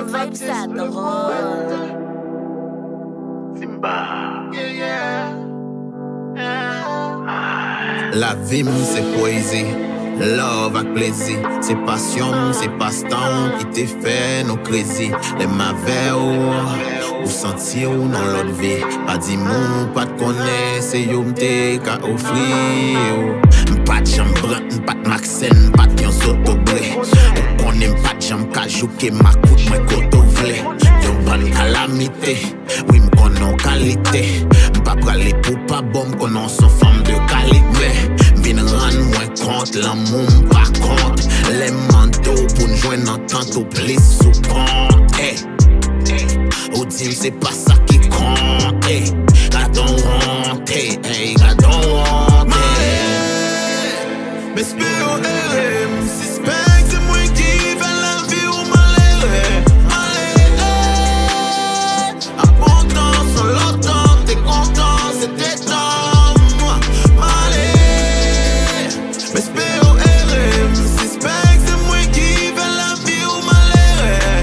vibe ça drôle. SIMBA. La vie, c'est poésie. Love avec plaisir. C'est passion, c'est passe-temps qui te fait nos crazy. Les mauvais ou sentir ou dans l'autre vie. Pas dit mon, pas de connaître, c'est yo m'te qu'à offrir. Pas de jambe brun, pas de maxen, pas de yon sotobré. Ou connaît pas de jambe qu'à jouer ma coute, moi koto vle. Yon bonne calamité, oui m'konn en qualité. M'pas pralé pour pas bon, m'konn son femme de qualité. Vin rendre moins compte, l'amour par contre. Les manteaux pour nous joindre en tant plus sous compte. Ou dit c'est pas ça qui compte. Gardons honte, gardons honte. Mais spéo suspect, c'est moi qui fais la vie ou malheur. À bon temps, sans longtemps, t'es content, c'était temps. Mais spéo suspect, c'est moi qui fais la vie ou malheur.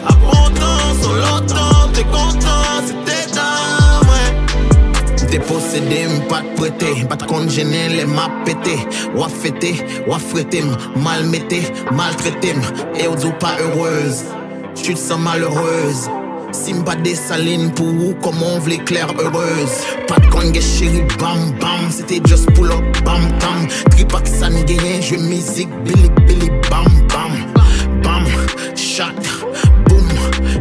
À bon temps, sans longtemps, t'es content, c'était temps. T'es possédé, pas de prêter, pas de congéner, les m'a pété. Ou à fêter, ou à fréter, mal metté, maltraité, et ou pas heureuse. Tu te sens malheureuse. Simba des salines pour vous, comme on veut claire heureuse. Pas de congue chérie, bam bam. C'était just pull up, bam tam. Tripac ça ne gagne, je musique, billy billy, bam bam. Bam, shot, boom,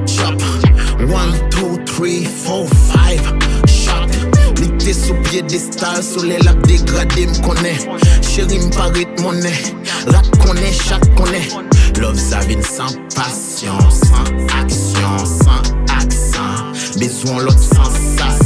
chop. 1, 2, 3, 4, 5, shot. L'idée sous piédestal, sous les lacs dégradés, m'connais. Chérie m'parait monnaie, rat connaît, chat connaît. Love ça vient sans passion, sans action, sans accent. Besoin l'autre sensation.